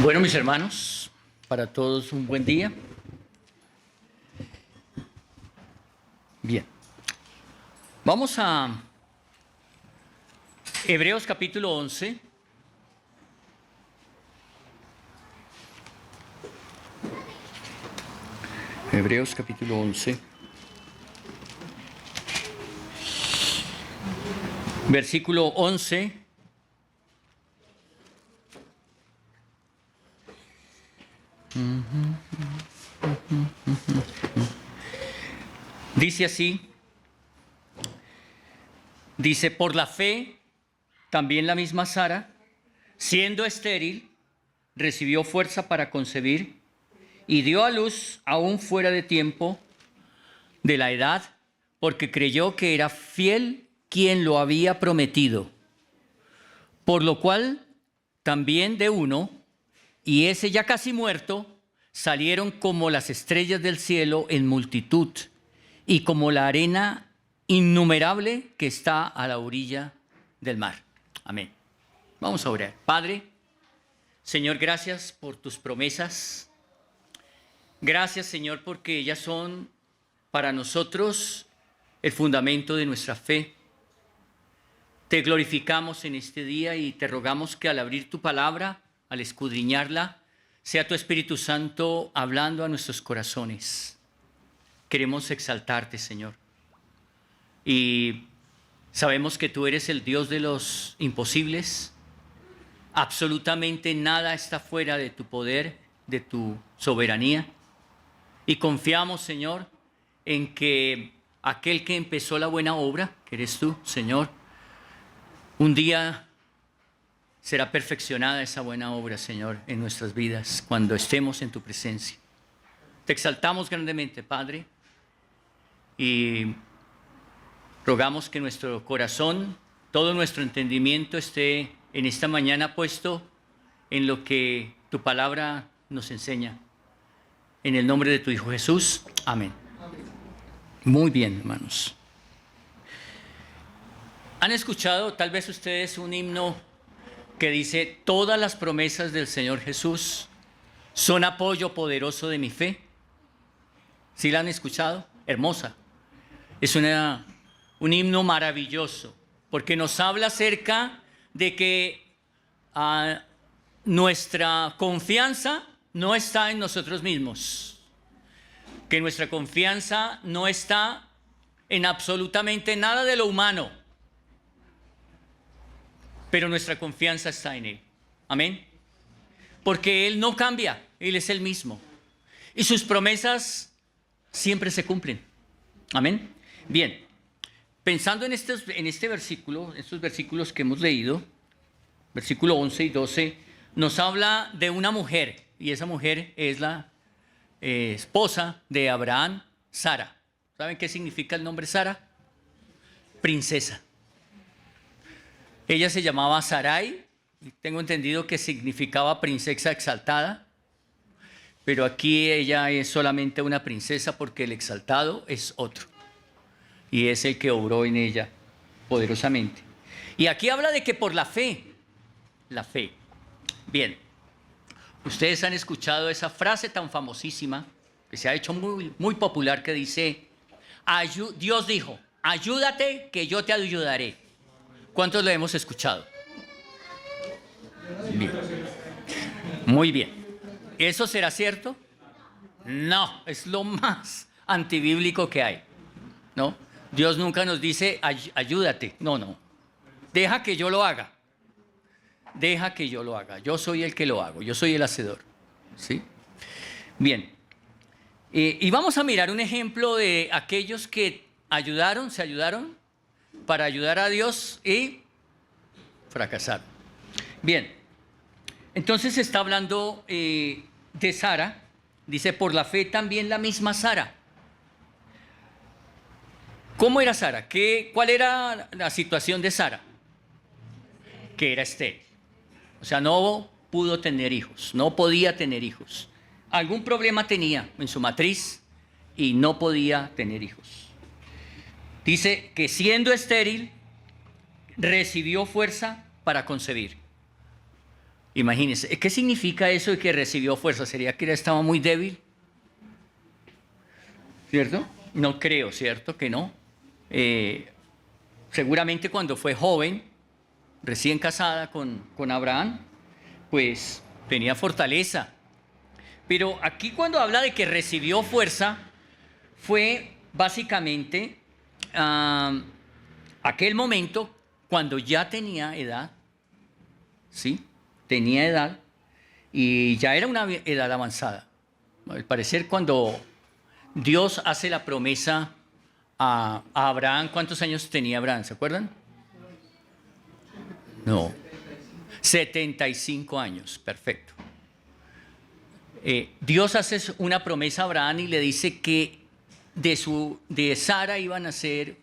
Bueno, mis hermanos, para todos un buen día. Bien, vamos a Hebreos capítulo 11. Hebreos capítulo 11. Versículo 11. Dice así, por la fe, también la misma Sara, siendo estéril, recibió fuerza para concebir y dio a luz aún fuera de tiempo de la edad, porque creyó que era fiel quien lo había prometido. Por lo cual, también de uno, y ese ya casi muerto, salieron como las estrellas del cielo en multitud, y como la arena innumerable que está a la orilla del mar. Amén. Vamos a orar. Padre, Señor, gracias por tus promesas. Gracias, Señor, porque ellas son para nosotros el fundamento de nuestra fe. Te glorificamos en este día y te rogamos que al abrir tu palabra, al escudriñarla, sea tu Espíritu Santo hablando a nuestros corazones. Queremos exaltarte, Señor. Y sabemos que tú eres el Dios de los imposibles. Absolutamente nada está fuera de tu poder, de tu soberanía. Y confiamos, Señor, en que aquel que empezó la buena obra, que eres tú, Señor, un día será perfeccionada esa buena obra, Señor, en nuestras vidas, cuando estemos en tu presencia. Te exaltamos grandemente, Padre, y rogamos que nuestro corazón, todo nuestro entendimiento esté en esta mañana puesto en lo que tu palabra nos enseña. En el nombre de tu Hijo Jesús. Amén. Muy bien, hermanos. ¿Han escuchado tal vez ustedes un himno que dice: todas las promesas del Señor Jesús son apoyo poderoso de mi fe? ¿Sí la han escuchado? Hermosa. Es un himno maravilloso, porque nos habla acerca de que nuestra confianza no está en nosotros mismos, que nuestra confianza no está en absolutamente nada de lo humano, pero nuestra confianza está en Él. Amén. Porque Él no cambia, Él es el mismo. Y sus promesas siempre se cumplen. Amén. Bien, pensando en este versículo, estos versículos que hemos leído, versículo 11 y 12, nos habla de una mujer, y esa mujer es la esposa de Abraham, Sara. ¿Saben qué significa el nombre Sara? Princesa. Ella se llamaba Sarai, y tengo entendido que significaba princesa exaltada, pero aquí ella es solamente una princesa porque el exaltado es otro, y es el que obró en ella poderosamente. Y aquí habla de que por la fe. Bien, ustedes han escuchado esa frase tan famosísima que se ha hecho muy, muy popular, que dice: Dios dijo, ayúdate que yo te ayudaré. ¿Cuántos lo hemos escuchado? Bien. Muy bien. ¿Eso será cierto? No, es lo más antibíblico que hay, ¿no? Dios nunca nos dice ayúdate. No. Deja que yo lo haga. Deja que yo lo haga. Yo soy el que lo hago. Yo soy el hacedor. ¿Sí? Bien. Y vamos a mirar un ejemplo de aquellos que se ayudaron para ayudar a Dios y fracasaron. Bien. Entonces está hablando de Sara. Dice: por la fe también la misma Sara. ¿Cómo era Sara? ¿Cuál era la situación de Sara? Que era estéril. O sea, no pudo tener hijos, no podía tener hijos. Algún problema tenía en su matriz y no podía tener hijos. Dice que siendo estéril, recibió fuerza para concebir. Imagínense, ¿qué significa eso de que recibió fuerza? ¿Sería que estaba muy débil? ¿Cierto? No creo, ¿cierto? Que no. Seguramente cuando fue joven, recién casada con Abraham, pues tenía fortaleza. Pero aquí cuando habla de que recibió fuerza, fue básicamente aquel momento cuando ya tenía edad, ¿sí? Tenía edad y ya era una edad avanzada. Al parecer cuando Dios hace la promesa a Abraham, ¿cuántos años tenía Abraham? ¿Se acuerdan? No, 75 años, perfecto. Dios hace una promesa a Abraham y le dice que de Sara iba a nacer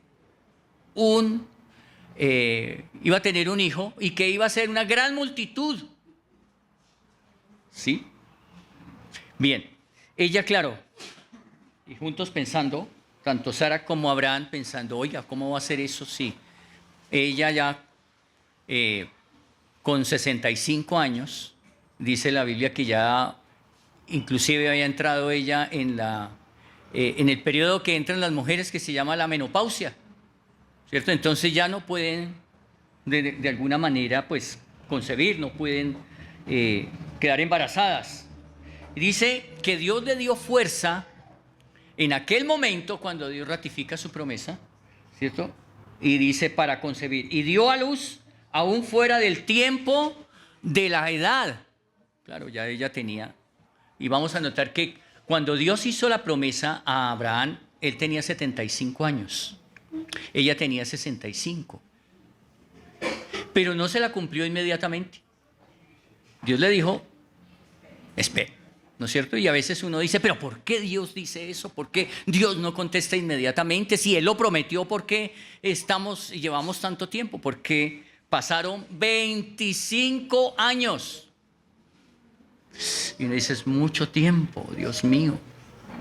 iba a tener un hijo y que iba a ser una gran multitud. ¿Sí? Bien, ella, claro, y juntos pensando, tanto Sara como Abraham pensando, oiga, ¿cómo va a ser eso? Sí, ella ya con 65 años, dice la Biblia que ya inclusive había entrado ella en el periodo que entran las mujeres que se llama la menopausia, ¿cierto? Entonces ya no pueden de alguna manera pues concebir, no pueden quedar embarazadas. Dice que Dios le dio fuerza en aquel momento cuando Dios ratifica su promesa, ¿cierto? Y dice para concebir. Y dio a luz aún fuera del tiempo de la edad. Claro, ya ella tenía. Y vamos a notar que cuando Dios hizo la promesa a Abraham, él tenía 75 años. Ella tenía 65. Pero no se la cumplió inmediatamente. Dios le dijo, espera, ¿no es cierto? Y a veces uno dice, pero ¿por qué Dios dice eso? ¿Por qué Dios no contesta inmediatamente? Si Él lo prometió, ¿por qué llevamos tanto tiempo? Porque pasaron 25 años. Y uno dice, es mucho tiempo, Dios mío,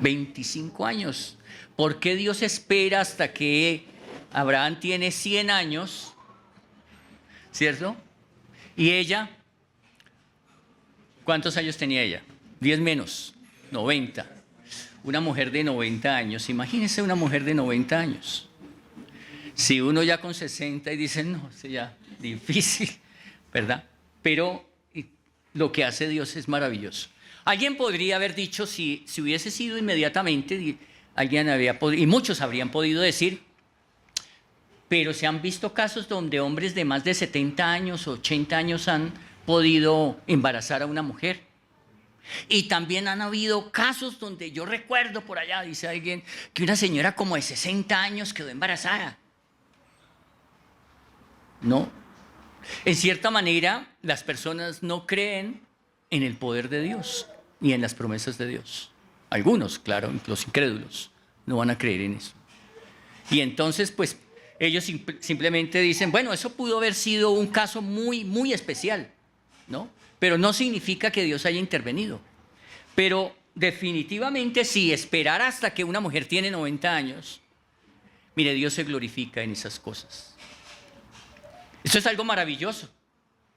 25 años. ¿Por qué Dios espera hasta que Abraham tiene 100 años? ¿Cierto? Y ella, ¿cuántos años tenía ella? 10 menos, 90. Una mujer de 90 años, imagínense una mujer de 90 años. Si uno ya con 60 y dice, no, es ya difícil, ¿verdad? Pero lo que hace Dios es maravilloso. Alguien podría haber dicho, si hubiese sido inmediatamente, alguien habría podido, y muchos habrían podido decir, pero se han visto casos donde hombres de más de 70 años, 80 años han podido embarazar a una mujer. Y también han habido casos donde yo recuerdo por allá, dice alguien, que una señora como de 60 años quedó embarazada. No. En cierta manera, las personas no creen en el poder de Dios ni en las promesas de Dios. Algunos, claro, los incrédulos, no van a creer en eso. Y entonces, pues, ellos simplemente dicen, bueno, eso pudo haber sido un caso muy, muy especial, ¿no? Pero no significa que Dios haya intervenido. Pero definitivamente, si esperar hasta que una mujer tiene 90 años, mire, Dios se glorifica en esas cosas. Eso es algo maravilloso.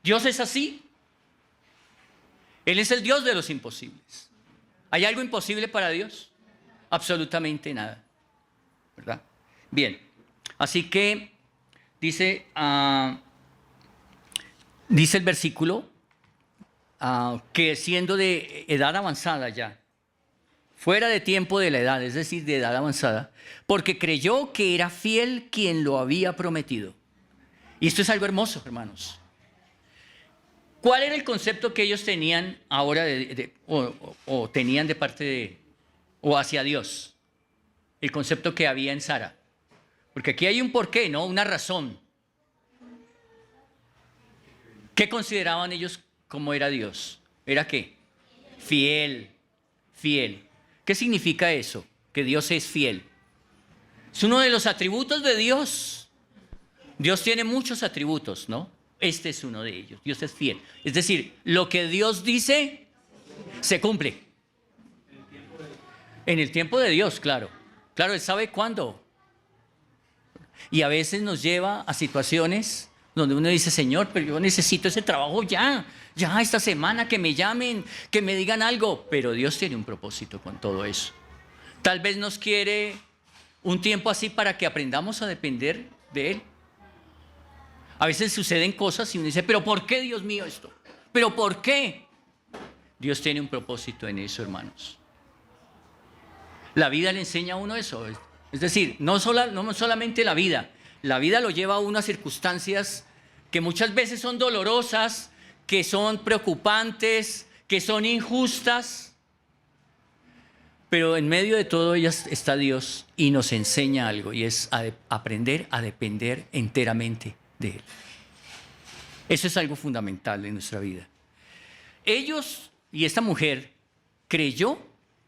Dios es así. Él es el Dios de los imposibles. ¿Hay algo imposible para Dios? Absolutamente nada. ¿Verdad? Bien. Así que dice el versículo que siendo de edad avanzada ya, fuera de tiempo de la edad, es decir, de edad avanzada, porque creyó que era fiel quien lo había prometido. Y esto es algo hermoso, hermanos. ¿Cuál era el concepto que ellos tenían ahora o tenían de parte de, o hacia Dios? El concepto que había en Sara. Porque aquí hay un porqué, ¿no? Una razón. ¿Qué consideraban ellos como era Dios? ¿Era qué? Fiel, fiel. ¿Qué significa eso? Que Dios es fiel. Es uno de los atributos de Dios. Dios tiene muchos atributos, ¿no? Este es uno de ellos. Dios es fiel. Es decir, lo que Dios dice, se cumple. En el tiempo de Dios, claro. Claro, Él sabe cuándo. Y a veces nos lleva a situaciones donde uno dice, Señor, pero yo necesito ese trabajo ya. Ya esta semana que me llamen, que me digan algo. Pero Dios tiene un propósito con todo eso. Tal vez nos quiere un tiempo así para que aprendamos a depender de Él. A veces suceden cosas y uno dice, pero ¿por qué, Dios mío, esto? ¿Pero por qué? Dios tiene un propósito en eso, hermanos. La vida le enseña a uno eso. Es decir, no solamente la vida lo lleva a uno a circunstancias que muchas veces son dolorosas, que son preocupantes, que son injustas. Pero en medio de todo ellas está Dios y nos enseña algo, y es aprender a depender enteramente de Él. Eso es algo fundamental en nuestra vida. Ellos y esta mujer creyó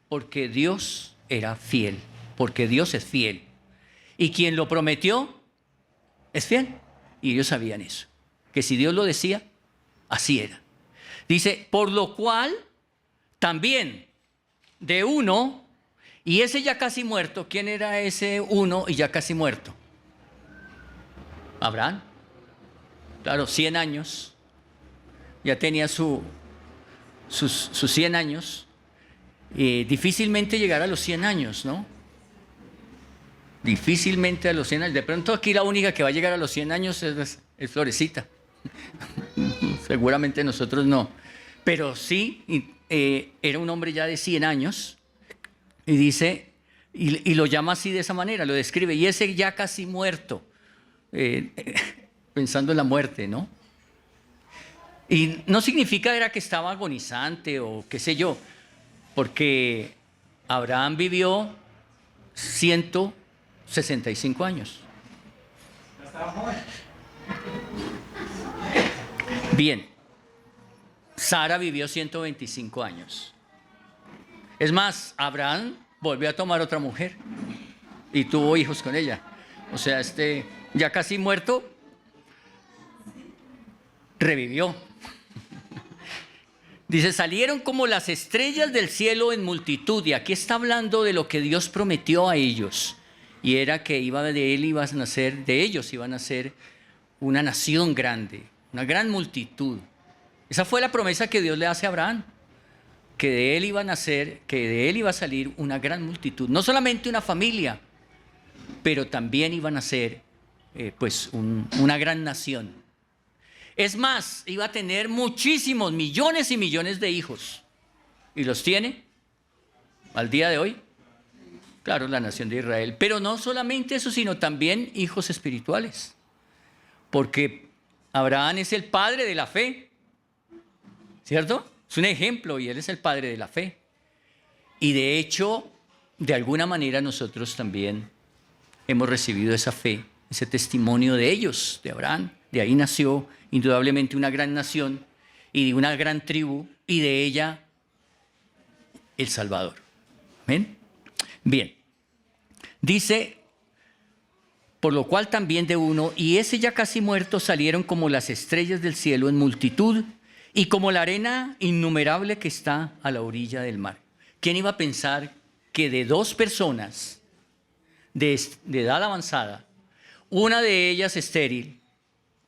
porque Dios era fiel, porque Dios es fiel. Y quien lo prometió es fiel. Y ellos sabían eso, que si Dios lo decía, así era. Dice, por lo cual también de uno, y ese ya casi muerto. ¿Quién era ese uno y ya casi muerto? Abraham. Claro, 100 años. Ya tenía sus 100 años. Difícilmente llegar a los 100 años, ¿no? Difícilmente a los 100 años. De pronto aquí la única que va a llegar a los 100 años es Florecita. Seguramente nosotros no. Pero sí, era un hombre ya de 100 años. Y dice, y lo llama así de esa manera, lo describe. Y ese ya casi muerto. Pensando en la muerte, ¿no? Y no significa era que estaba agonizante o qué sé yo, porque Abraham vivió 165 años. Bien, Sara vivió 125 años. Es más, Abraham volvió a tomar otra mujer y tuvo hijos con ella. O sea, ya casi muerto, revivió. Dice, salieron como las estrellas del cielo en multitud. Y aquí está hablando de lo que Dios prometió a ellos. Y era que de ellos iban a ser una nación grande, una gran multitud. Esa fue la promesa que Dios le hace a Abraham. Que de él iba a salir una gran multitud. No solamente una familia, pero también iban a ser una gran nación. Es más, iba a tener muchísimos, millones y millones de hijos. ¿Y los tiene al día de hoy? Claro, la nación de Israel. Pero no solamente eso, sino también hijos espirituales. Porque Abraham es el padre de la fe. ¿Cierto? Es un ejemplo y él es el padre de la fe. Y de hecho, de alguna manera nosotros también hemos recibido esa fe, ese testimonio de ellos, de Abraham. De ahí nació indudablemente una gran nación y de una gran tribu y de ella el Salvador. ¿Ven? Bien. Dice, por lo cual también de uno, y ese ya casi muerto, salieron como las estrellas del cielo en multitud y como la arena innumerable que está a la orilla del mar. ¿Quién iba a pensar que de dos personas de edad avanzada, una de ellas estéril,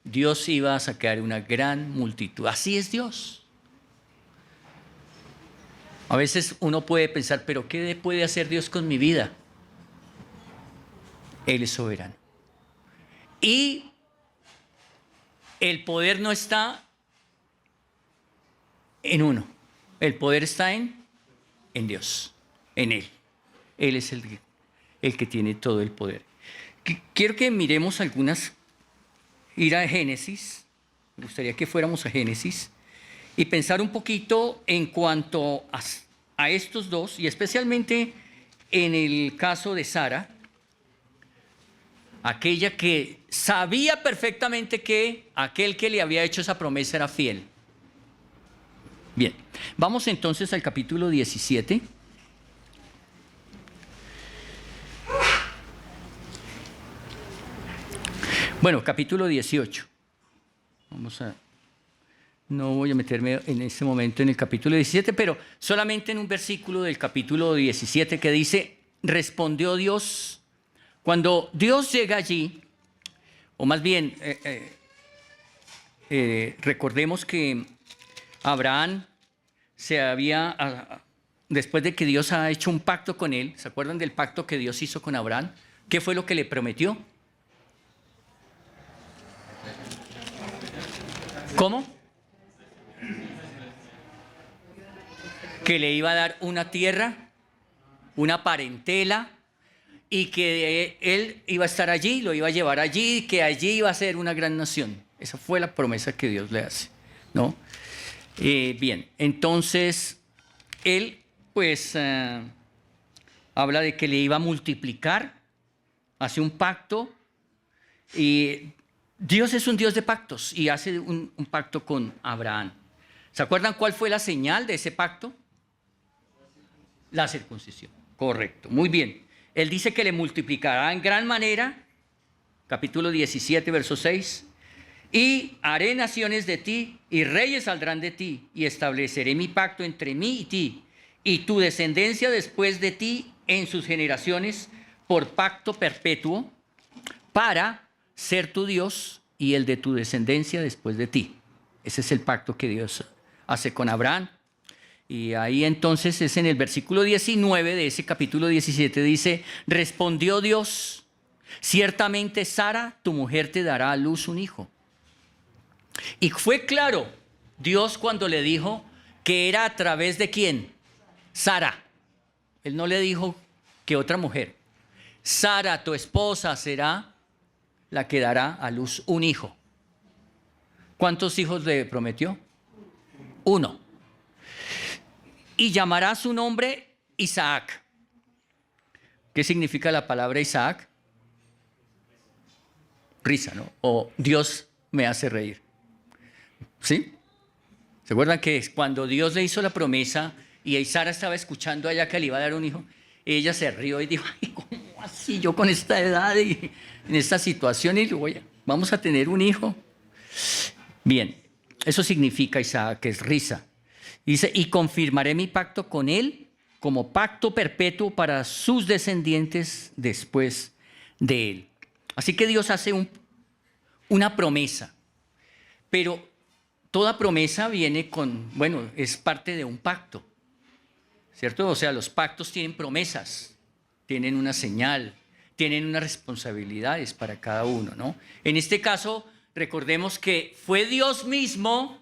Dios iba a sacar una gran multitud? Así es Dios. A veces uno puede pensar, pero ¿qué puede hacer Dios con mi vida? Él es soberano. Y el poder no está en uno. El poder está en Dios, en Él. Él es el que tiene todo el poder. Quiero que miremos ir a Génesis. Me gustaría que fuéramos a Génesis y pensar un poquito en cuanto a estos dos, y especialmente en el caso de Sara, aquella que sabía perfectamente que aquel que le había hecho esa promesa era fiel. Bien, vamos entonces al capítulo 17. Bueno, capítulo 18. No voy a meterme en este momento en el capítulo 17, pero solamente en un versículo del capítulo 17 que dice, respondió Dios. Cuando Dios llega allí, o más bien, recordemos que Abraham después de que Dios ha hecho un pacto con él, ¿se acuerdan del pacto que Dios hizo con Abraham? ¿Qué fue lo que le prometió? ¿Cómo? Que le iba a dar una tierra, una parentela, y que él iba a estar allí, lo iba a llevar allí, que allí iba a ser una gran nación. Esa fue la promesa que Dios le hace, ¿no? Bien, entonces él pues habla de que le iba a multiplicar, hace un pacto, y Dios es un Dios de pactos y hace un pacto con Abraham. ¿Se acuerdan cuál fue la señal de ese pacto? La circuncisión. Correcto, muy bien. Él dice que le multiplicará en gran manera, capítulo 17, verso 6, y haré naciones de ti, y reyes saldrán de ti, y estableceré mi pacto entre mí y ti, y tu descendencia después de ti en sus generaciones, por pacto perpetuo, para ser tu Dios y el de tu descendencia después de ti. Ese es el pacto que Dios hace con Abraham. Y ahí entonces es en el versículo 19 de ese capítulo 17, dice, respondió Dios, ciertamente Sara, tu mujer, te dará a luz un hijo. Y fue claro Dios cuando le dijo que era a través de quién, Sara. Él no le dijo que otra mujer. Sara, tu esposa, será la que dará a luz un hijo. ¿Cuántos hijos le prometió? Uno. Y llamará su nombre Isaac. ¿Qué significa la palabra Isaac? Risa, ¿no? O Dios me hace reír. ¿Sí? ¿Se acuerdan que cuando Dios le hizo la promesa y Sara estaba escuchando allá que le iba a dar un hijo, ella se rió y dijo, ay, ¿cómo así yo con esta edad y en esta situación? Y luego, vamos a tener un hijo. Bien, eso significa Isaac, que es risa. Dice, y confirmaré mi pacto con él como pacto perpetuo para sus descendientes después de él. Así que Dios hace una promesa, pero toda promesa viene es parte de un pacto, ¿cierto? O sea, los pactos tienen promesas, tienen una señal, tienen unas responsabilidades para cada uno, ¿no? En este caso, recordemos que fue Dios mismo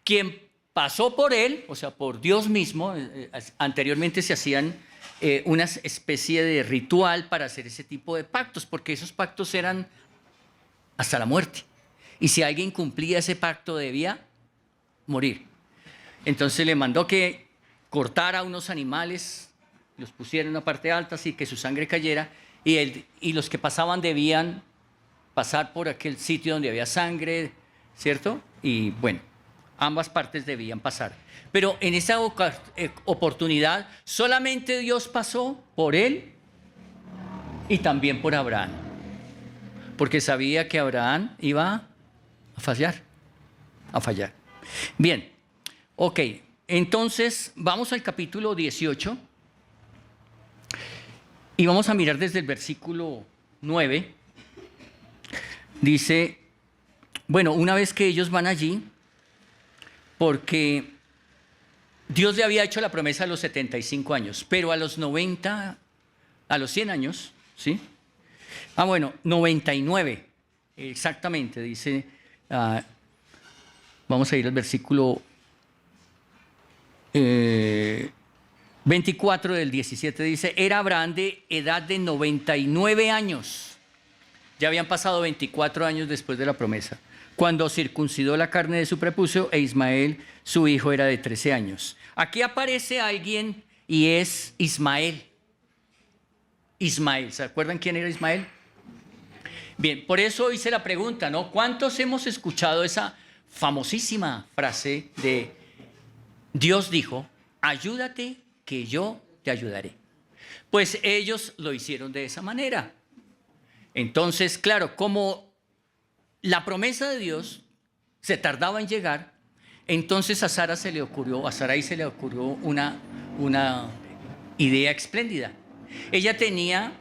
quien pasó por él, o sea, por Dios mismo. Anteriormente se hacían una especie de ritual para hacer ese tipo de pactos, porque esos pactos eran hasta la muerte. Y si alguien cumplía ese pacto debía morir. Entonces le mandó que cortara unos animales, los pusiera en una parte alta, así que su sangre cayera, y los que pasaban debían pasar por aquel sitio donde había sangre, ¿cierto? Y bueno, ambas partes debían pasar. Pero en esa oportunidad solamente Dios pasó por él y también por Abraham. Porque sabía que Abraham iba a fallar. Bien, ok. Entonces vamos al capítulo 18 y vamos a mirar desde el versículo 9. Dice, bueno, una vez que ellos van allí, porque Dios le había hecho la promesa a los 75 años, pero a los 90, a los 100 años, ¿sí? 99, exactamente, dice, vamos a ir al versículo 24 del 17, dice, era Abraham de edad de 99 años, ya habían pasado 24 años después de la promesa, cuando circuncidó la carne de su prepucio, e Ismael, su hijo, era de 13 años. Aquí aparece alguien y es Ismael. Ismael, ¿se acuerdan quién era Ismael? Bien, por eso hice la pregunta, ¿no? ¿Cuántos hemos escuchado esa famosísima frase de Dios dijo, ayúdate que yo te ayudaré? Pues ellos lo hicieron de esa manera. Entonces, claro, como la promesa de Dios se tardaba en llegar, entonces a Sarai se le ocurrió una idea espléndida. Ella tenía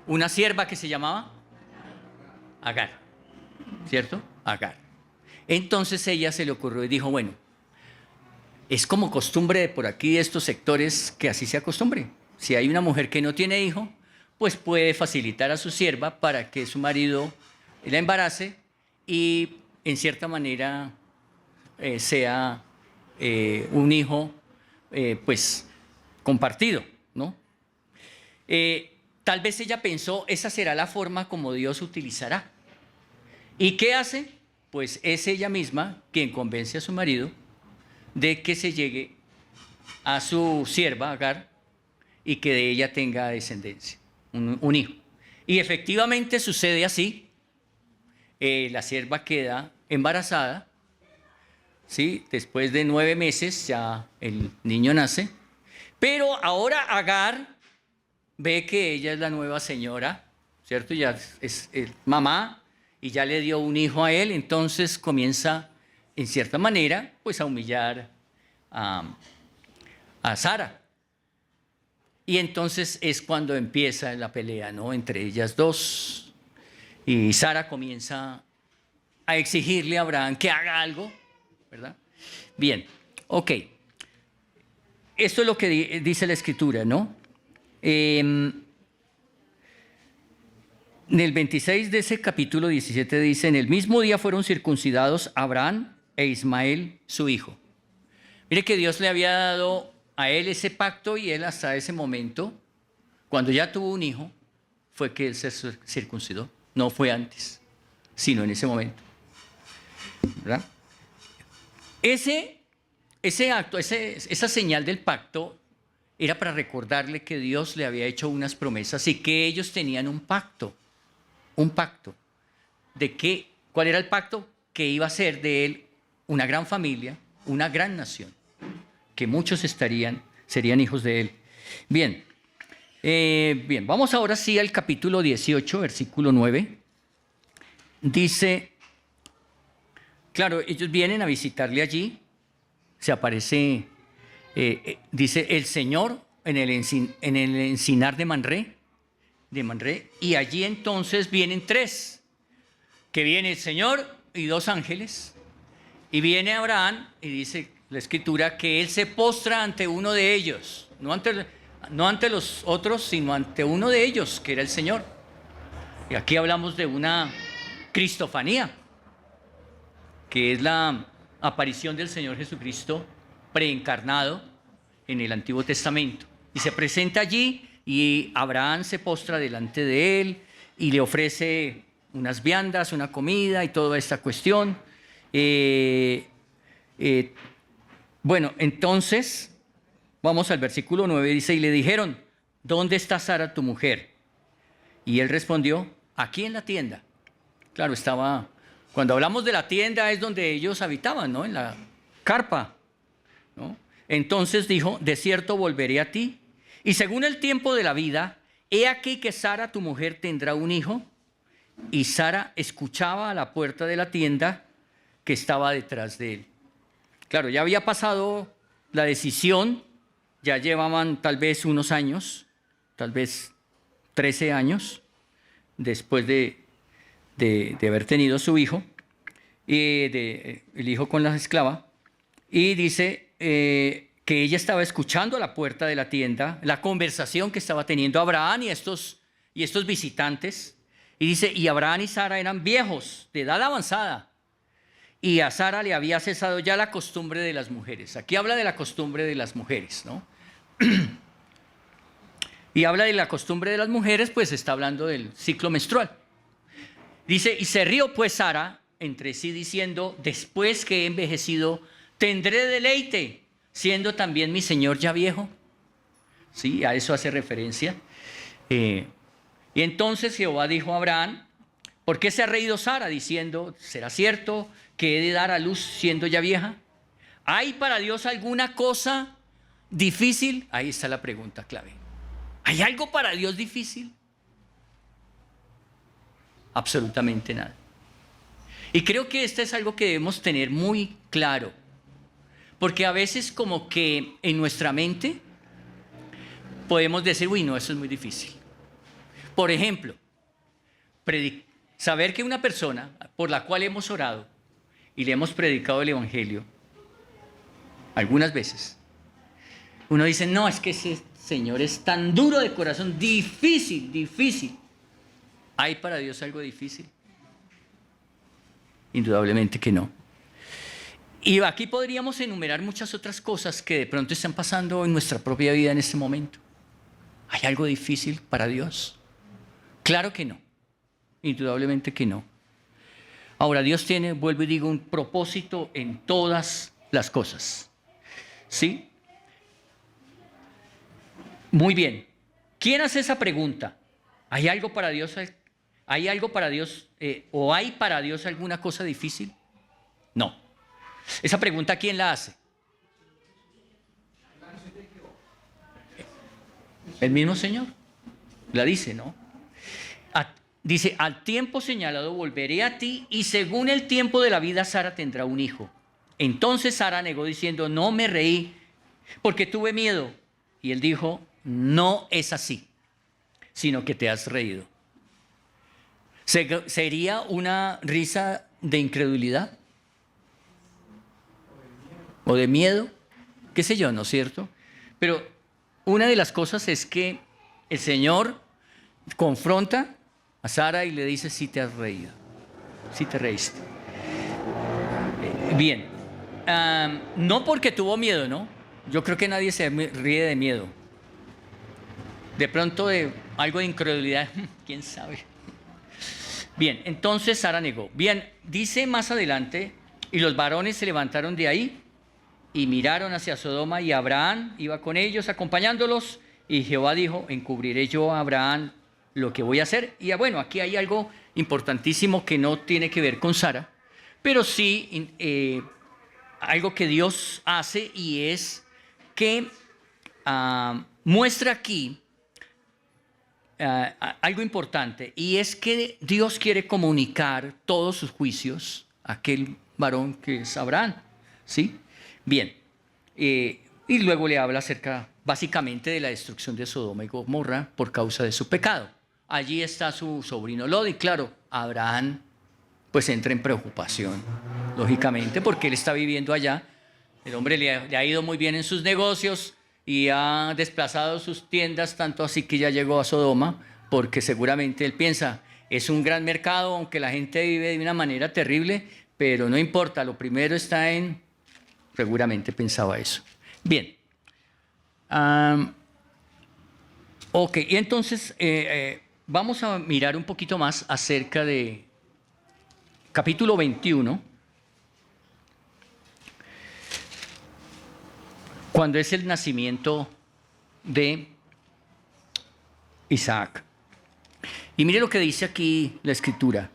una sierva que se llamaba Agar, ¿cierto? Agar. Entonces ella se le ocurrió y dijo, bueno, es como costumbre de por aquí de estos sectores que así se acostumbre. Si hay una mujer que no tiene hijo, pues puede facilitar a su sierva para que su marido la embarace y en cierta manera sea un hijo pues compartido, ¿no? Tal vez ella pensó, esa será la forma como Dios utilizará. ¿Y qué hace? Pues es ella misma quien convence a su marido de que se llegue a su sierva Agar y que de ella tenga descendencia, un hijo. Y efectivamente sucede así. La sierva queda embarazada, ¿sí? Después de 9 meses ya el niño nace, pero ahora Agar ve que ella es la nueva señora, ¿cierto? Ya es mamá y ya le dio un hijo a él, entonces comienza en cierta manera pues a humillar a Sara. Y entonces es cuando empieza la pelea, ¿no? Entre ellas dos. Y Sara comienza a exigirle a Abraham que haga algo, ¿verdad? Bien, ok. Esto es lo que dice la Escritura, ¿no? En el 26 de ese capítulo 17 dice, en el mismo día fueron circuncidados Abraham e Ismael, su hijo. Mire que Dios le había dado a él ese pacto y él hasta ese momento, cuando ya tuvo un hijo, fue que él se circuncidó. No fue antes, sino en ese momento, ¿verdad? Ese acto, esa señal del pacto era para recordarle que Dios le había hecho unas promesas y que ellos tenían un pacto. ¿De qué? ¿Cuál era el pacto? Que iba a ser de él una gran familia, una gran nación, que muchos serían hijos de él. Bien, vamos ahora sí al capítulo 18, versículo 9. Dice, claro, ellos vienen a visitarle allí, se aparece, dice, el Señor en el encinar de Manré, y allí entonces vienen 3, que viene el Señor y 2 ángeles, y viene Abraham, y dice la Escritura que él se postra ante uno de ellos, no ante los otros, sino ante uno de ellos, que era el Señor. Y aquí hablamos de una cristofanía, que es la aparición del Señor Jesucristo preencarnado en el Antiguo Testamento. Y se presenta allí y Abraham se postra delante de él y le ofrece unas viandas, una comida y toda esta cuestión. Bueno, entonces, vamos al versículo 9, dice, y le dijeron, ¿dónde está Sara tu mujer? Y él respondió, aquí en la tienda. Claro, cuando hablamos de la tienda es donde ellos habitaban, ¿no? En la carpa, ¿no? Entonces dijo, de cierto volveré a ti, y según el tiempo de la vida, he aquí que Sara tu mujer tendrá un hijo. Y Sara escuchaba a la puerta de la tienda que estaba detrás de él. Claro, ya había pasado la decisión, ya llevaban tal vez unos años, tal vez 13 años, después de haber tenido su hijo, el hijo con la esclava, y dice que ella estaba escuchando a la puerta de la tienda la conversación que estaba teniendo Abraham y estos visitantes, y dice, y Abraham y Sara eran viejos, de edad avanzada, y a Sara le había cesado ya la costumbre de las mujeres. Aquí habla de la costumbre de las mujeres, ¿no? Y habla de la costumbre de las mujeres, pues está hablando del ciclo menstrual. Dice, y se rió pues Sara entre sí diciendo, después que he envejecido, tendré deleite, siendo también mi señor ya viejo. Sí, a eso hace referencia. Y entonces Jehová dijo a Abraham, ¿por qué se ha reído Sara diciendo, será cierto que he de dar a luz siendo ya vieja? ¿Hay para Dios alguna cosa difícil? Ahí está la pregunta clave. ¿Hay algo para Dios difícil? Absolutamente nada. Y creo que esto es algo que debemos tener muy claro, porque a veces como que en nuestra mente podemos decir, uy, no, eso es muy difícil. Por ejemplo, saber que una persona por la cual hemos orado y le hemos predicado el Evangelio, algunas veces. Uno dice, no, es que ese Señor es tan duro de corazón, difícil, difícil. ¿Hay para Dios algo difícil? Indudablemente que no. Y aquí podríamos enumerar muchas otras cosas que de pronto están pasando en nuestra propia vida en este momento. ¿Hay algo difícil para Dios? Claro que no. Indudablemente que no. Ahora, Dios tiene, vuelvo y digo, un propósito en todas las cosas. ¿Sí? Muy bien. ¿Quién hace esa pregunta? ¿Hay algo para Dios? ¿Hay algo para Dios o hay para Dios alguna cosa difícil? No. Esa pregunta, ¿quién la hace? El mismo Señor. La dice, ¿no? Dice, al tiempo señalado volveré a ti y según el tiempo de la vida Sara tendrá un hijo. Entonces Sara negó diciendo, no me reí porque tuve miedo. Y él dijo, no es así, sino que te has reído. ¿Sería una risa de incredulidad? ¿O de miedo? ¿Qué sé yo, no es cierto? Pero una de las cosas es que el Señor confronta a Sara y le dice, sí te has reído, sí te reíste. Bien, no porque tuvo miedo, ¿no? Yo creo que nadie se ríe de miedo. De pronto de algo de incredulidad, quién sabe. Bien, entonces Sara negó. Bien, dice más adelante, y los varones se levantaron de ahí y miraron hacia Sodoma y Abraham iba con ellos acompañándolos y Jehová dijo, encubriré yo a Abraham lo que voy a hacer. Y bueno, aquí hay algo importantísimo que no tiene que ver con Sara, pero sí algo que Dios hace y es que muestra aquí algo importante y es que Dios quiere comunicar todos sus juicios a aquel varón que es Abraham, ¿sí? Bien, y luego le habla acerca básicamente de la destrucción de Sodoma y Gomorra por causa de su pecado. Allí está su sobrino Lot y claro, Abraham pues entra en preocupación, lógicamente, porque él está viviendo allá. El hombre le ha ido muy bien en sus negocios y ha desplazado sus tiendas, tanto así que ya llegó a Sodoma, porque seguramente él piensa, es un gran mercado, aunque la gente vive de una manera terrible, pero no importa, lo primero está en... Seguramente pensaba eso. Bien. Ok, y entonces vamos a mirar un poquito más acerca de capítulo 21, cuando es el nacimiento de Isaac. Y mire lo que dice aquí la escritura.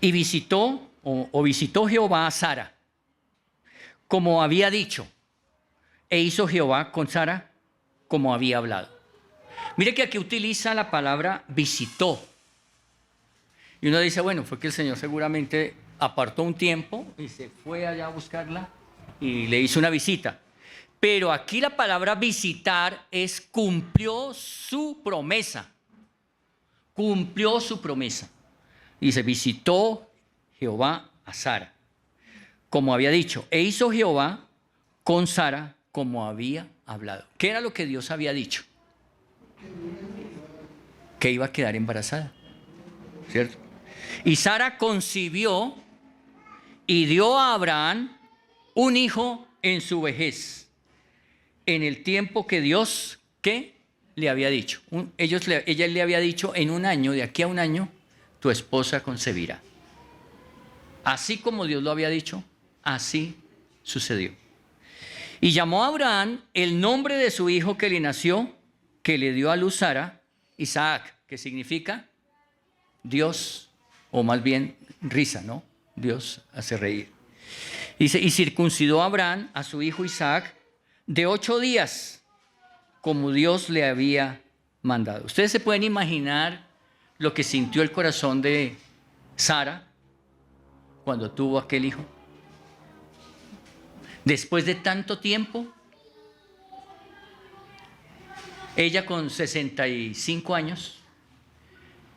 Y visitó, visitó Jehová a Sara, como había dicho, e hizo Jehová con Sara como había hablado. Mire que aquí utiliza la palabra visitó. Y uno dice, bueno, fue que el Señor seguramente apartó un tiempo y se fue allá a buscarla y le hizo una visita. Pero aquí la palabra visitar es cumplió su promesa. Cumplió su promesa. Dice, visitó Jehová a Sara, como había dicho. E hizo Jehová con Sara como había hablado. ¿Qué era lo que Dios había dicho? Que iba a quedar embarazada, ¿cierto? Y Sara concibió y dio a Abraham un hijo en su vejez, en el tiempo que Dios, ¿qué? Le había dicho. Ella le había dicho, en un año, de aquí a un año, tu esposa concebirá. Así como Dios lo había dicho, así sucedió. Y llamó a Abraham el nombre de su hijo que le nació, que le dio a luz Sara, Isaac, que significa Dios, o más bien risa, ¿no? Dios hace reír. Dice, y circuncidó a Abraham a su hijo Isaac de 8 días, como Dios le había mandado. Ustedes se pueden imaginar lo que sintió el corazón de Sara cuando tuvo aquel hijo. Después de tanto tiempo, ella con 65 años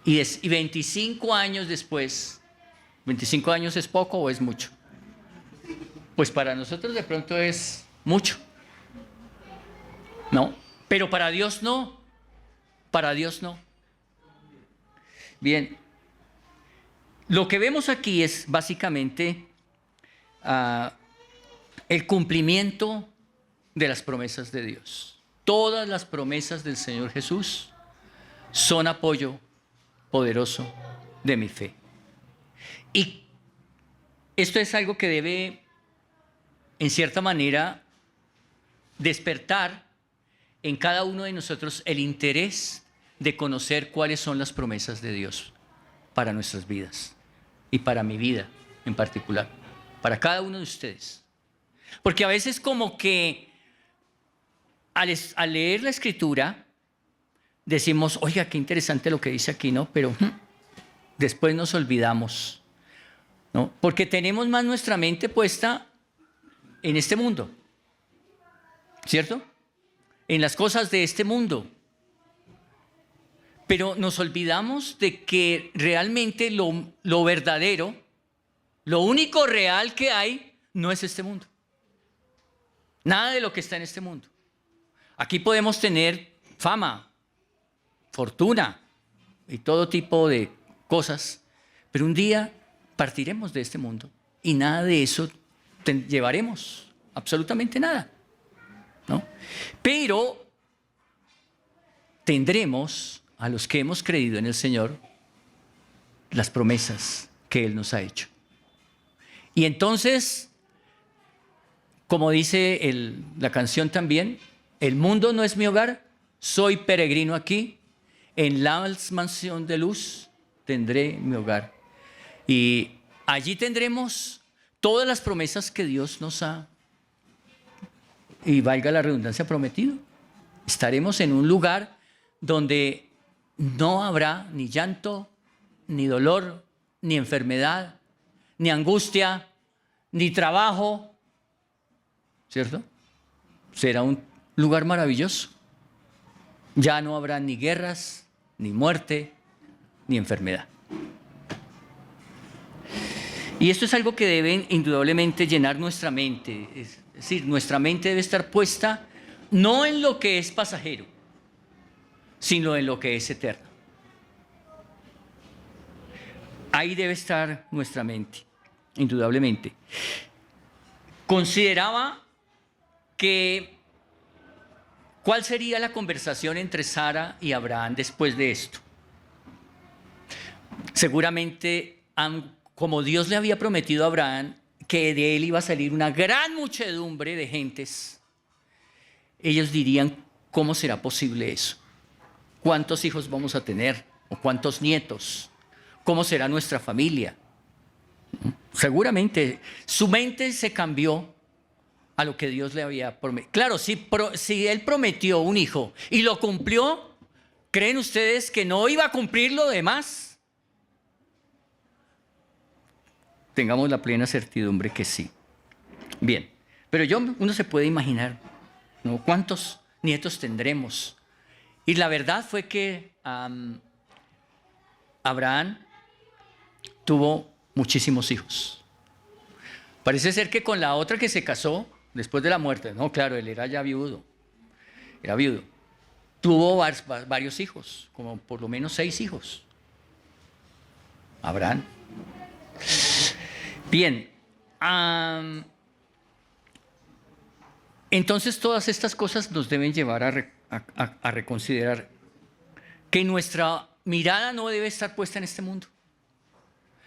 y 25 años después, ¿25 años es poco o es mucho? Pues para nosotros de pronto es mucho. No, pero para Dios no. Para Dios no. Bien, lo que vemos aquí es básicamente el cumplimiento de las promesas de Dios. Todas las promesas del Señor Jesús son apoyo poderoso de mi fe. Y esto es algo que debe, en cierta manera, despertar en cada uno de nosotros el interés de conocer cuáles son las promesas de Dios para nuestras vidas y para mi vida en particular, para cada uno de ustedes. Porque a veces como que al leer la Escritura decimos, oiga, qué interesante lo que dice aquí, ¿no? Pero después nos olvidamos, ¿no? Porque tenemos más nuestra mente puesta en este mundo, ¿cierto? En las cosas de este mundo. Pero nos olvidamos de que realmente lo verdadero, lo único real que hay, no es este mundo. Nada de lo que está en este mundo. Aquí podemos tener fama, fortuna y todo tipo de cosas, pero un día partiremos de este mundo y nada de eso llevaremos, absolutamente nada, ¿no? Pero tendremos, a los que hemos creído en el Señor, las promesas que Él nos ha hecho. Y entonces, como dice la canción también, el mundo no es mi hogar, soy peregrino aquí, en la mansión de luz tendré mi hogar. Y allí tendremos todas las promesas que Dios nos ha, y valga la redundancia, prometido. Estaremos en un lugar donde no habrá ni llanto, ni dolor, ni enfermedad, ni angustia, ni trabajo, ¿cierto? Será un lugar maravilloso. Ya no habrá ni guerras, ni muerte, ni enfermedad. Y esto es algo que debe indudablemente llenar nuestra mente. Es decir, nuestra mente debe estar puesta no en lo que es pasajero, sino en lo que es eterno. Ahí debe estar nuestra mente, indudablemente. Consideraba que ¿cuál sería la conversación entre Sara y Abraham después de esto? Seguramente, como Dios le había prometido a Abraham que de él iba a salir una gran muchedumbre de gentes, ellos dirían, ¿cómo será posible eso? ¿Cuántos hijos vamos a tener? ¿O cuántos nietos? ¿Cómo será nuestra familia? Seguramente su mente se cambió a lo que Dios le había prometido. Claro, si Él prometió un hijo y lo cumplió, ¿creen ustedes que no iba a cumplir lo demás? Tengamos la plena certidumbre que sí. Bien, pero uno se puede imaginar, ¿no? ¿Cuántos nietos tendremos? Y la verdad fue que Abraham tuvo muchísimos hijos. Parece ser que con la otra que se casó después de la muerte, no, claro, él era ya viudo, era viudo. Tuvo varios hijos, como por lo menos 6 hijos. Abraham. Bien, entonces todas estas cosas nos deben llevar a reconsiderar que nuestra mirada no debe estar puesta en este mundo,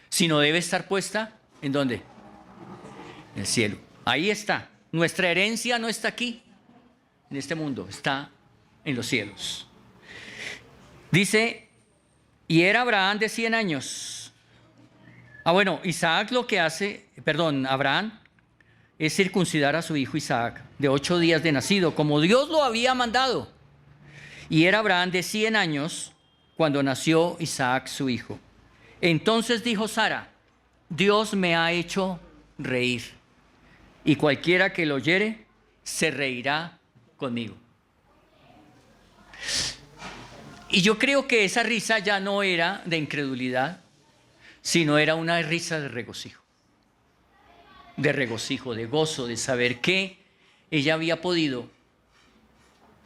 sino debe estar puesta ¿en dónde? En el cielo. Ahí está. Nuestra herencia no está aquí, en este mundo, está en los cielos. Dice, y era Abraham de 100 años. Bueno, Abraham es circuncidar a su hijo Isaac de 8 días de nacido, como Dios lo había mandado. Y era Abraham de 100 años cuando nació Isaac su hijo. Entonces dijo Sara, Dios me ha hecho reír, y cualquiera que lo oyere se reirá conmigo. Y yo creo que esa risa ya no era de incredulidad, sino era una risa de regocijo, de gozo, de saber que ella había podido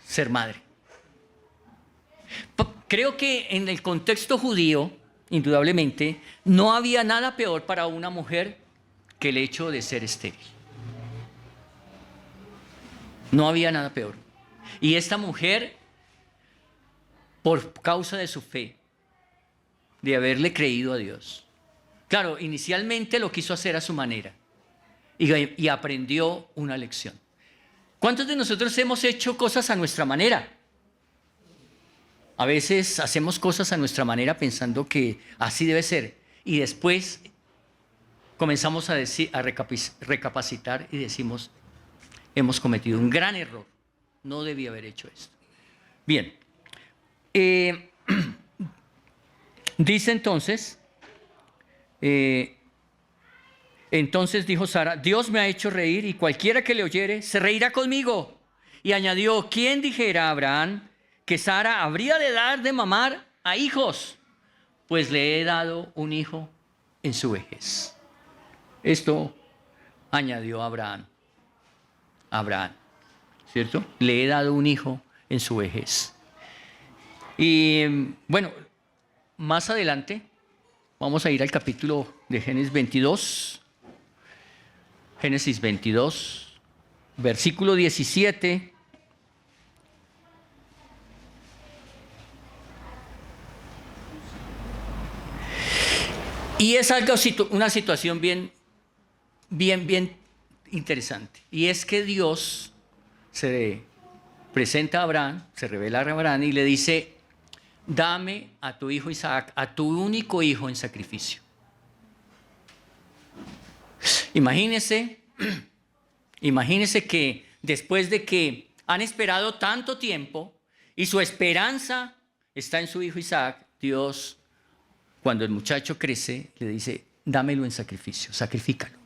ser madre. Creo que en el contexto judío, indudablemente, no había nada peor para una mujer que el hecho de ser estéril. No había nada peor. Y esta mujer, por causa de su fe, de haberle creído a Dios, claro, inicialmente lo quiso hacer a su manera y aprendió una lección. ¿Cuántos de nosotros hemos hecho cosas a nuestra manera? A veces hacemos cosas a nuestra manera pensando que así debe ser y después comenzamos a recapacitar y decimos, hemos cometido un gran error, no debí haber hecho esto. Bien, dice entonces, entonces dijo Sara, Dios me ha hecho reír y cualquiera que le oyere se reirá conmigo. Y añadió, ¿quién dijera a Abraham que Sara habría de dar de mamar a hijos? Pues le he dado un hijo en su vejez. Esto añadió Abraham, ¿cierto? Le he dado un hijo en su vejez. Y bueno, más adelante vamos a ir al capítulo de Génesis 22. Génesis 22, versículo 17. Y es algo, una situación bien interesante. Y es que Dios se presenta a Abraham, se revela a Abraham y le dice, dame a tu hijo Isaac, a tu único hijo en sacrificio. Imagínese que después de que han esperado tanto tiempo y su esperanza está en su hijo Isaac, Dios, cuando el muchacho crece, le dice, dámelo en sacrificio, sacrifícalo.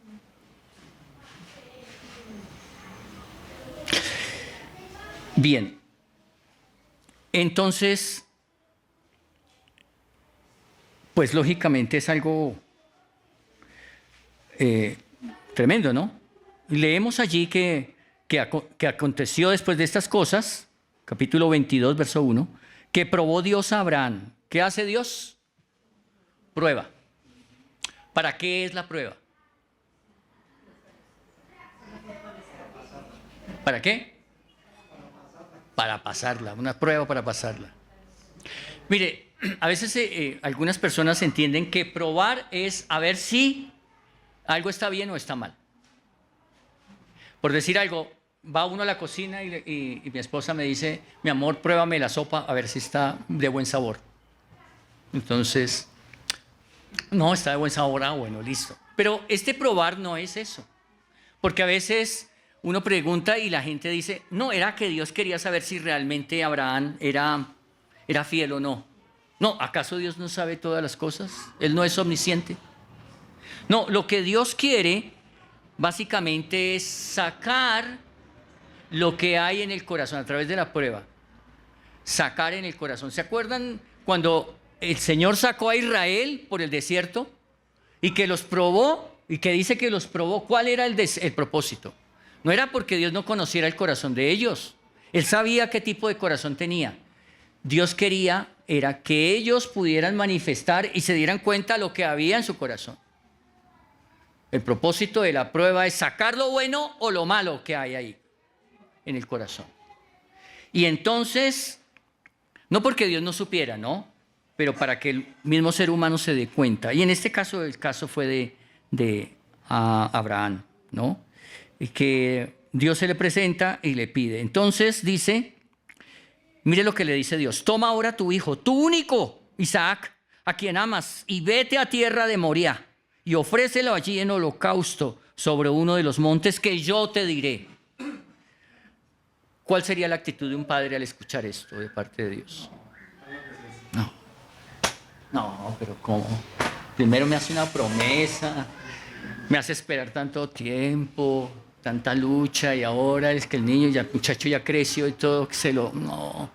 Bien, entonces, pues lógicamente es algo tremendo, ¿no? Leemos allí que aconteció después de estas cosas, capítulo 22, verso 1, que probó Dios a Abraham. ¿Qué hace Dios? Prueba. ¿Para qué es la prueba? ¿Para qué? Para pasarla, una prueba para pasarla. Mire, a veces algunas personas entienden que probar es a ver si algo está bien o está mal. Por decir algo, va uno a la cocina y mi esposa me dice, mi amor, pruébame la sopa a ver si está de buen sabor. Entonces, no, está de buen sabor, bueno, listo. Pero este probar no es eso. Porque a veces uno pregunta y la gente dice, no, era que Dios quería saber si realmente Abraham era fiel o no. No, ¿acaso Dios no sabe todas las cosas? ¿Él no es omnisciente? No, lo que Dios quiere básicamente es sacar lo que hay en el corazón a través de la prueba. Sacar en el corazón. ¿Se acuerdan cuando el Señor sacó a Israel por el desierto y que los probó y que dice que los probó? ¿Cuál era el propósito? No era porque Dios no conociera el corazón de ellos. Él sabía qué tipo de corazón tenía. Dios quería era que ellos pudieran manifestar y se dieran cuenta de lo que había en su corazón. El propósito de la prueba es sacar lo bueno o lo malo que hay ahí en el corazón. Y entonces, no porque Dios no supiera, ¿no? Pero para que el mismo ser humano se dé cuenta. Y en este caso, el caso fue de Abraham, ¿no? Y que Dios se le presenta y le pide. Entonces dice, mire lo que le dice Dios, toma ahora tu hijo, tu único, Isaac, a quien amas, y vete a tierra de Moría, y ofrécelo allí en holocausto sobre uno de los montes que yo te diré. ¿Cuál sería la actitud de un padre al escuchar esto de parte de Dios? No, pero ¿cómo? Primero me hace una promesa, me hace esperar tanto tiempo, tanta lucha, y ahora es que el muchacho ya creció y todo, no.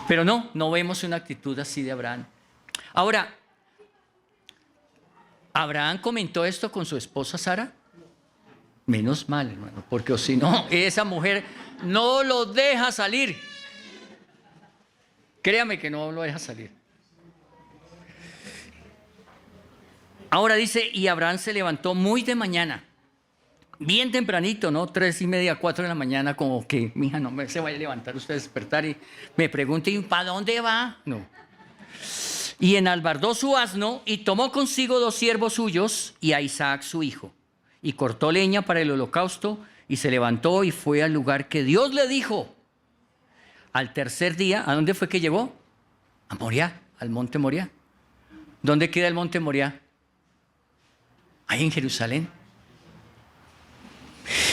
Pero no vemos una actitud así de Abraham. Ahora, ¿Abraham comentó esto con su esposa Sara? Menos mal, hermano, porque si no, esa mujer no lo deja salir. Créame que no lo deja salir. Ahora dice, y Abraham se levantó muy de mañana, bien tempranito, ¿no? 3:30, 4 de la mañana, como que, mija, no se vaya a levantar usted a despertar y me pregunte, ¿y para dónde va? No. Y enalbardó su asno y tomó consigo 2 siervos suyos y a Isaac su hijo. Y cortó leña para el holocausto y se levantó y fue al lugar que Dios le dijo. Al tercer día, ¿a dónde fue que llegó? A Moriah, al monte Moriah. ¿Dónde queda el monte Moriah? Ahí en Jerusalén.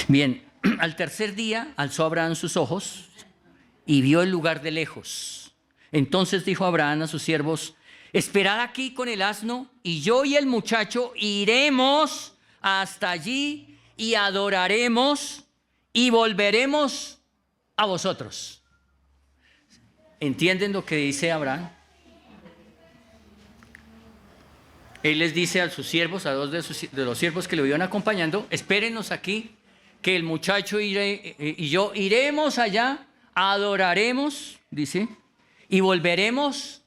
Bien, al tercer día alzó Abraham sus ojos y vio el lugar de lejos. Entonces dijo Abraham a sus siervos, esperad aquí con el asno y yo y el muchacho iremos hasta allí y adoraremos y volveremos a vosotros. ¿Entienden lo que dice Abraham? Él les dice a sus siervos, a 2 de los siervos que lo iban acompañando, espérenos aquí, que el muchacho y yo iremos allá, adoraremos, dice, y volveremos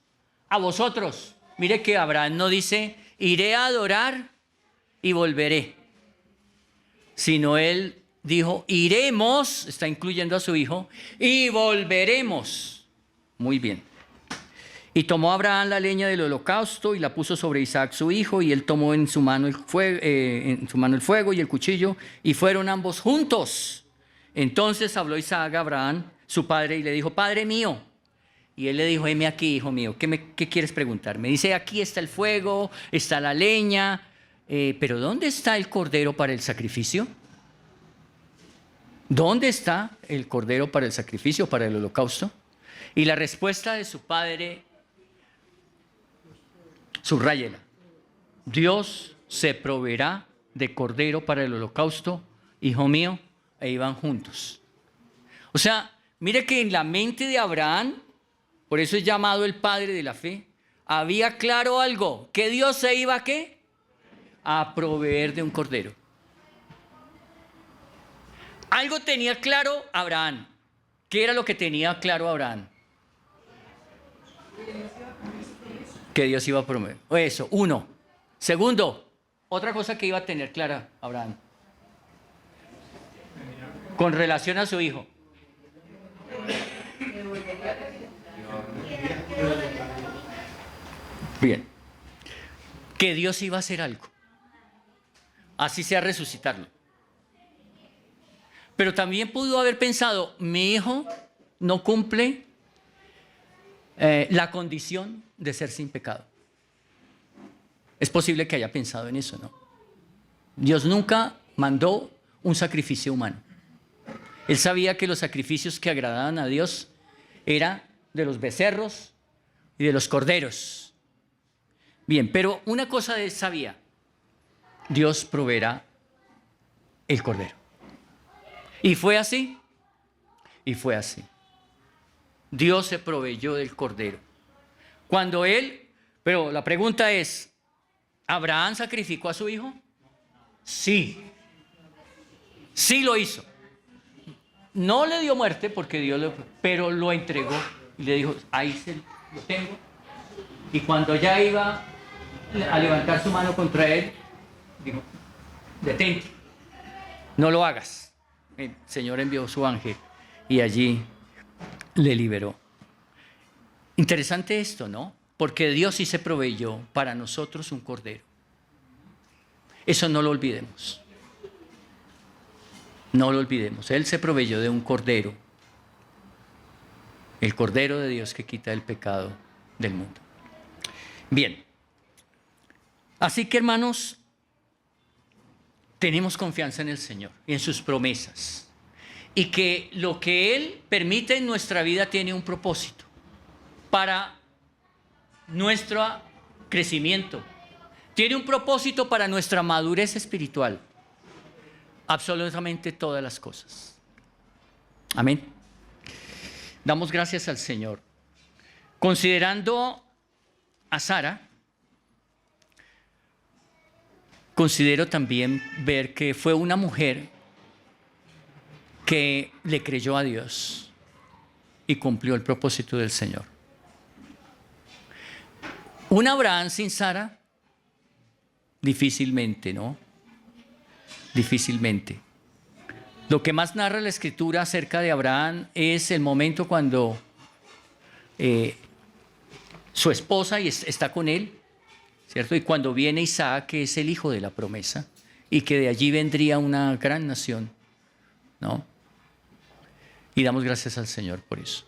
a vosotros. Mire que Abraham no dice, iré a adorar y volveré, sino él dijo, iremos, está incluyendo a su hijo, y volveremos. Muy bien. Y tomó Abraham la leña del holocausto y la puso sobre Isaac su hijo, y él tomó en su mano el fuego y el cuchillo, y fueron ambos juntos. Entonces habló Isaac a Abraham, su padre, y le dijo, Padre mío. Y él le dijo, heme aquí, hijo mío, ¿qué quieres preguntar? Me dice, aquí está el fuego, está la leña, pero ¿dónde está el cordero para el sacrificio? ¿Dónde está el cordero para el sacrificio, para el holocausto? Y la respuesta de su padre, subráyela, Dios se proveerá de cordero para el holocausto, hijo mío, e iban juntos. O sea, mire que en la mente de Abraham, por eso es llamado el padre de la fe, había claro algo, que Dios se iba ¿a qué? A proveer de un cordero. Algo tenía claro Abraham. ¿Qué era lo que tenía claro Abraham? Que Dios iba a proveer. Eso, uno. Segundo, otra cosa que iba a tener clara Abraham. Con relación a su hijo. Bien. Que Dios iba a hacer algo. Así sea resucitarlo. Pero también pudo haber pensado, mi hijo no cumple la condición de ser sin pecado. Es posible que haya pensado en eso, ¿no? Dios nunca mandó un sacrificio humano. Él sabía que los sacrificios que agradaban a Dios eran de los becerros y de los corderos. Bien, pero una cosa él sabía, Dios proveerá el cordero. Y fue así, y fue así. Dios se proveyó del cordero. Cuando pero la pregunta es, ¿Abraham sacrificó a su hijo? Sí, sí lo hizo. No le dio muerte porque pero lo entregó y le dijo, ahí lo tengo. Y cuando ya iba a levantar su mano contra él, dijo, detente, no lo hagas. El Señor envió su ángel y allí le liberó. Interesante esto, ¿no? Porque Dios sí se proveyó para nosotros un cordero. Eso no lo olvidemos. No lo olvidemos. Él se proveyó de un cordero. El cordero de Dios que quita el pecado del mundo. Bien. Así que, hermanos, tenemos confianza en el Señor y en sus promesas. Y que lo que Él permite en nuestra vida tiene un propósito para nuestro crecimiento. Tiene un propósito para nuestra madurez espiritual. Absolutamente todas las cosas. Amén. Damos gracias al Señor. Considerando a Sara, considero también ver que fue una mujer que le creyó a Dios y cumplió el propósito del Señor. Un Abraham sin Sara, difícilmente, ¿no? Difícilmente. Lo que más narra la Escritura acerca de Abraham es el momento cuando su esposa está con él, ¿cierto? Y cuando viene Isaac, que es el hijo de la promesa, y que de allí vendría una gran nación, ¿no? Y damos gracias al Señor por eso.